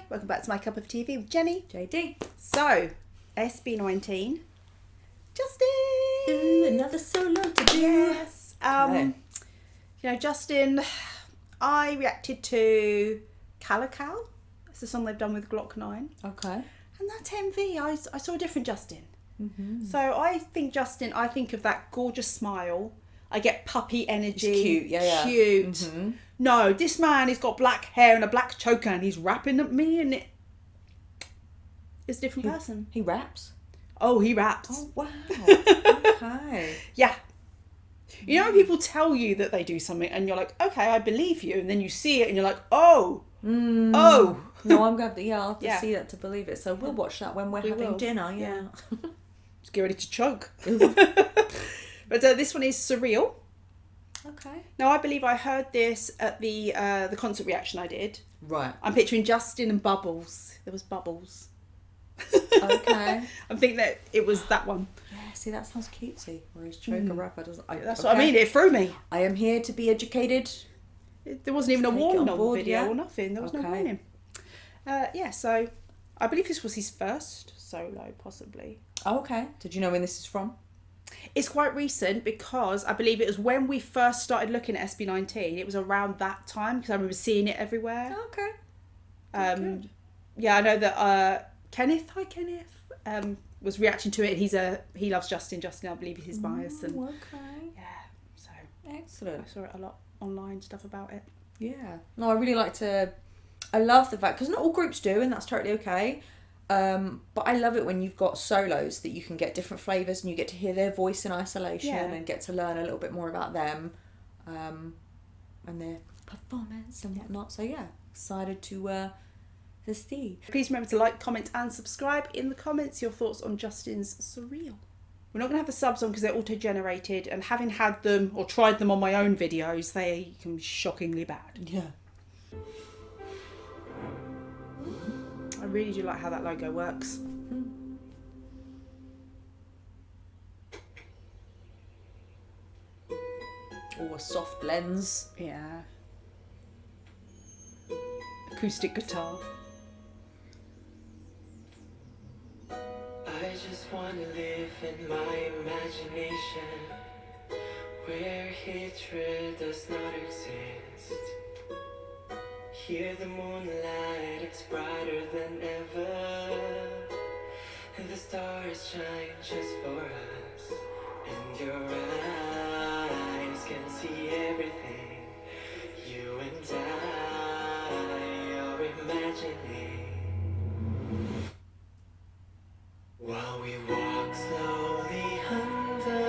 welcome back to My Cup of TV with Jenny. JD. So, SB19. Justin! Ooh, another solo to do. Yes. Okay. You know, Justin, I reacted to Calical. It's the song they've done with Glock 9. Okay. And that MV, I saw a different Justin. Mm-hmm. So I think Justin, I think of that gorgeous smile. I get puppy energy. He's cute, yeah. Cute. Mm-hmm. No, this man, he's got black hair and a black choker and he's rapping at me and it's a different person. He raps? Oh, he raps. Oh, wow. Okay. Yeah. You know when people tell you that they do something and you're like, okay, I believe you. And then you see it and you're like, oh. Oh. No, I'm glad that, I'll have to Yeah. see that to believe it. So we'll watch that when we're We having will. dinner, yeah. Just get ready to choke. But this one is Surreal. Okay. Now, I believe I heard this at the concert reaction I did. Right. I'm picturing Justin and Bubbles. There was Bubbles. Okay. I'm thinking that it was that one. Yeah, see, that sounds cutesy. Whereas choker rapper doesn't... That's what I mean. It threw me. I am here to be educated. There wasn't even a Take it warning on on the board, video yeah. or nothing. There was no Okay. warning. So I believe this was his first solo, possibly. Oh, okay. Did you know when this is from? It's quite recent because I believe it was when we first started looking at SB19. It was around that time because I remember seeing it everywhere. Oh, okay. Good. Yeah, I know that Kenneth was reacting to it. He loves Justin. Justin, I believe, is his bias, and Okay. yeah, so Excellent. I saw it a lot online, stuff about it. Yeah. No, I really like to... I love the fact... Because not all groups do, and that's totally okay. But I love it when you've got solos that you can get different flavours and you get to hear their voice in isolation and get to learn a little bit more about them and their performance and whatnot. So, yeah, excited to see. Please remember to like, comment and subscribe. In the comments, your thoughts on Justin's Surreal. We're not going to have the subs on because they're auto-generated, and having had them or tried them on my own videos, they can be shockingly bad. Yeah. I really do like how that logo works. Oh, a soft lens. Yeah. Acoustic guitar. I just wanna live in my imagination, where hatred does not exist. Hear the moonlight, it's brighter than ever, and the stars shine just for us. And your eyes can see everything you and I are imagining. While we walk slowly under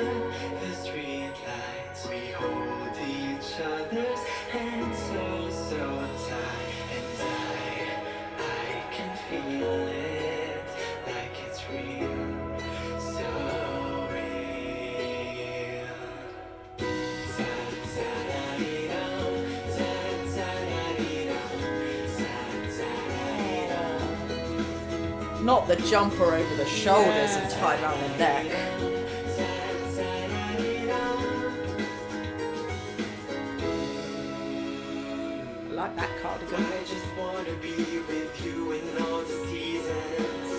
the street lights, we hold each other's hands so tight. And I can feel it like it's real, so real. Ta-ta-da-dee-dum, ta-ta-da-dee-dum. Not the jumper over the shoulders and tied around the neck. I like that cardigan. I just wanna be with you in all the seasons.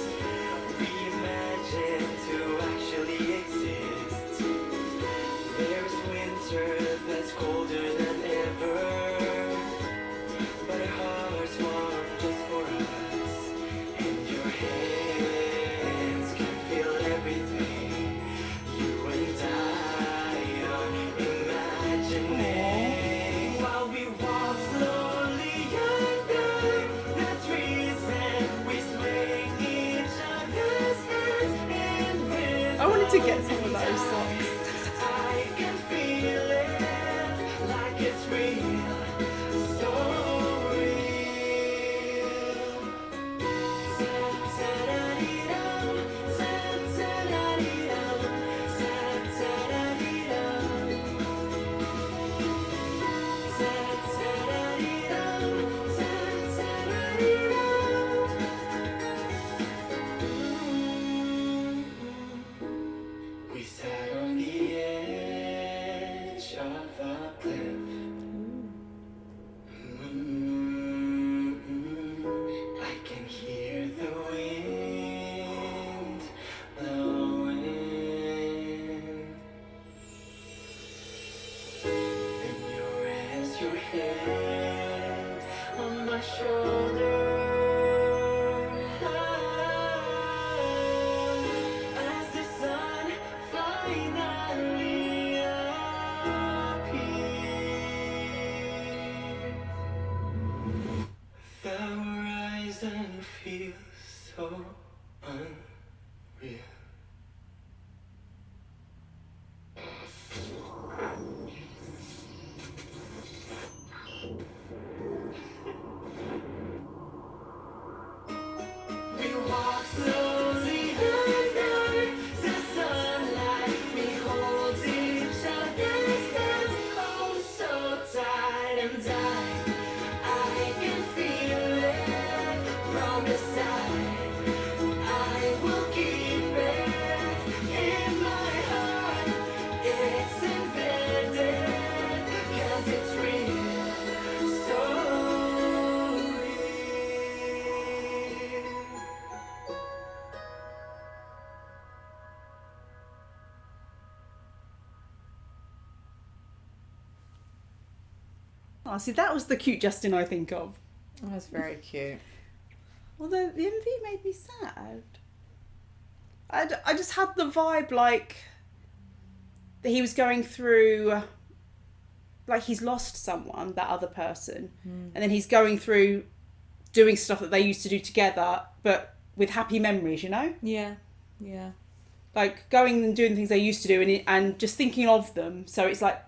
Reimagine to actually exist. There's winter that's colder than ever, but our hearts warm just for us. And your hands can feel everything you and I are imagining. While we walk slowly under the trees and we swing each other's hands in rhythm. I wanted to get some of those songs. I can feel it like it's real, so real. Ta-ta-da-dee-dum, ta-ta-da-dee-dum, ta-ta-da-dee-dum. We sat on the edge of a cliff, hand on my shoulder. As the sun finally appears, the horizon feels so unreal. We walk slowly under the sunlight. We hold each other's hands, oh so tight, and I can feel it from inside. I will keep it in my heart. It's embedded, 'cause it's real, so real. Oh, see, that was the cute Justin I think of. That's very cute. Although the MV made me sad. I just had the vibe like that he was going through, like he's lost someone, that other person, and then he's going through doing stuff that they used to do together, but with happy memories, you know? Yeah, yeah. Like going and doing things they used to do and just thinking of them. So it's like,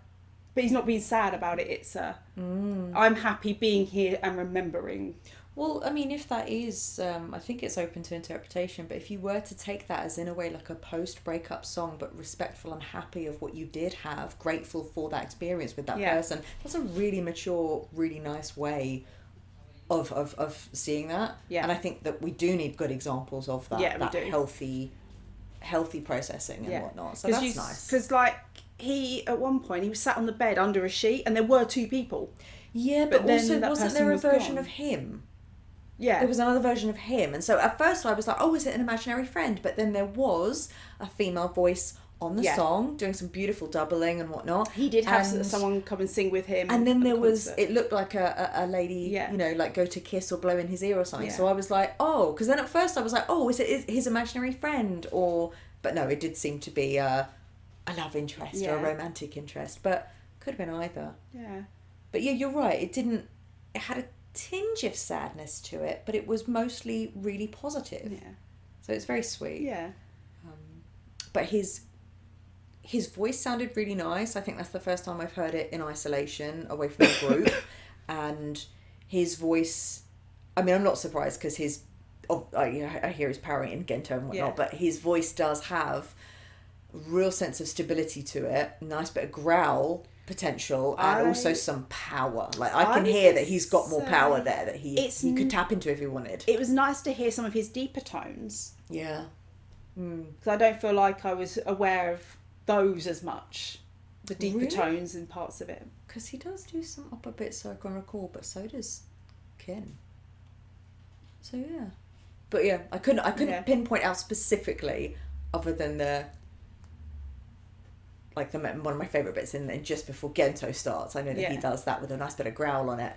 but he's not being sad about it. It's I'm happy being here and remembering. Well, I mean, if that is, I think it's open to interpretation, but if you were to take that as in a way like a post-breakup song, but respectful and happy of what you did have, grateful for that experience with that person, that's a really mature, really nice way of seeing that. Yeah. And I think that we do need good examples of that, Yeah, we that do. healthy processing and whatnot. So that's nice. Because like he, at one point, he was sat on the bed under a sheet and there were two people. Yeah, but but then also that wasn't person there a was version gone. of him? Yeah. There was another version of him. And so at first I was like, oh, is it an imaginary friend? But then there was a female voice on the song doing some beautiful doubling and whatnot. He did have And- someone come and sing with him. And then at there the was, concert. it looked like a lady, you know, like go to kiss or blow in his ear or something. Yeah. So I was like, oh, because then at first I was like, oh, is it his imaginary friend? But no, it did seem to be a love interest or a romantic interest. But could have been either. Yeah. But yeah, you're right. It had a tinge of sadness to it, but it was mostly really positive. Yeah. So it's very sweet. Yeah. But his voice sounded really nice. I think that's the first time I've heard it in isolation, away from the group. And his voice, I mean, I'm not surprised because I hear his power in Gento and whatnot, but his voice does have a real sense of stability to it, nice bit of growl potential, and also some power. Like I can hear that he's got more power there that he could tap into if he wanted. It was nice to hear some of his deeper tones. Yeah. Because I don't feel like I was aware of those as much. The deeper Really? tones in parts of it. Because he does do some upper bits, so I can recall, but so does Kin. So yeah. But yeah, I couldn't pinpoint out specifically, other than one of my favourite bits in just before Gento starts. I know that he does that with a nice bit of growl on it.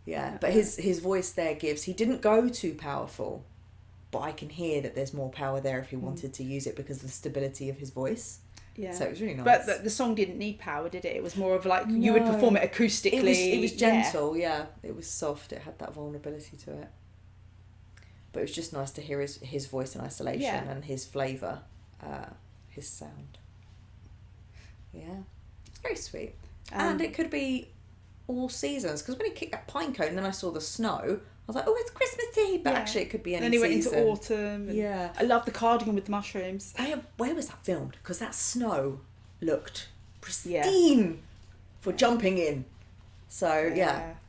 Yeah, but his voice there he didn't go too powerful, but I can hear that there's more power there if he wanted to use it because of the stability of his voice. Yeah. So it was really nice. But the song didn't need power, did it? It was more of like, you would perform it acoustically. It was gentle, yeah. It was soft. It had that vulnerability to it. But it was just nice to hear his voice in isolation and his flavour, his sound. Yeah. It's very sweet. And it could be all seasons. Because when he kicked that pine cone and then I saw the snow, I was like, oh, it's Christmassy. But actually it could be any season. Then he went into autumn. And I love the cardigan with the mushrooms. Where was that filmed? Because that snow looked pristine for jumping in. So,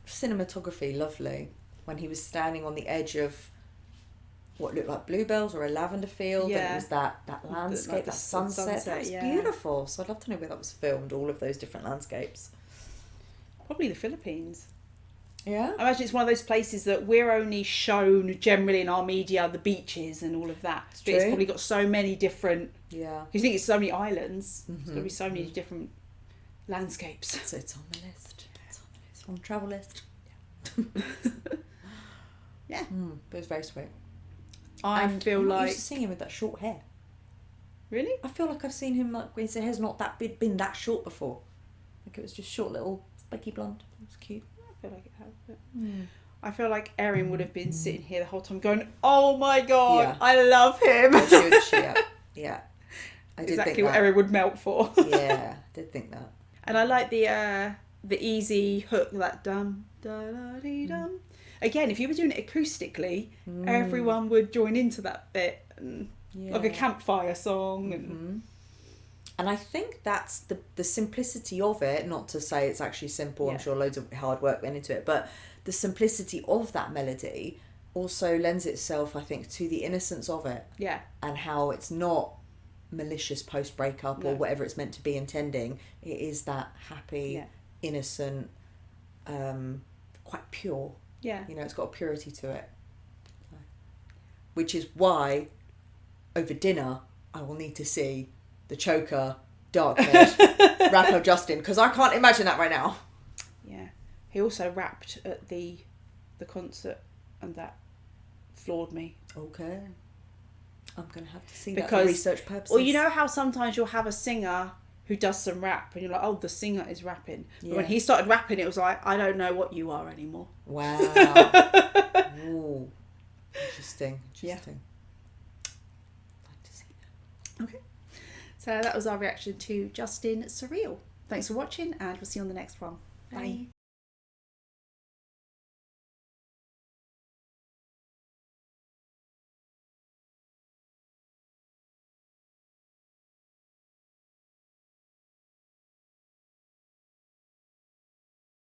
cinematography, lovely. When he was standing on the edge of what looked like bluebells or a lavender field, and it was that landscape, that sunset. That was beautiful. So I'd love to know where that was filmed, all of those different landscapes. Probably the Philippines. Yeah. I imagine it's one of those places that we're only shown generally in our media, the beaches and all of that. But it's probably got so many different... Yeah. You think it's so many islands. There's going to be so many different landscapes. So it's on the list. On the travel list. Yeah. But it's very sweet. I feel I'm not like... used to seeing him with that short hair. Really? I feel like I've seen him like his hair's not been that short before. Like it was just short little spiky blonde. It was cute. I feel like it has. But... I feel like Erin would have been sitting here the whole time going, "Oh my god, Yeah. I love him." Yeah. I did Exactly think what that. Erin would melt for. Yeah, I did think that. And I like the easy hook, that dum da da dee dum. Again, if you were doing it acoustically, everyone would join into that bit, and like a campfire song. And I think that's the simplicity of it. Not to say it's actually simple. I'm sure loads of hard work went into it, but the simplicity of that melody also lends itself, I think, to the innocence of it. Yeah. And how it's not malicious post breakup or whatever it's meant to be intending. It is that happy, innocent, quite pure. Yeah. You know, it's got a purity to it. Which is why over dinner I will need to see the choker, dark-haired rapper Justin, because I can't imagine that right now. Yeah. He also rapped at the concert, and that floored me. Okay. I'm going to have to see that for research purposes. Well, you know how sometimes you'll have a singer who does some rap and you're like, oh, the singer is rapping. But when he started rapping, it was like, I don't know what you are anymore. Wow. Ooh. Interesting. Yeah. I'd like to see that. Okay. So that was our reaction to Justin Surreal. Thanks for watching, and we'll see you on the next one. Bye.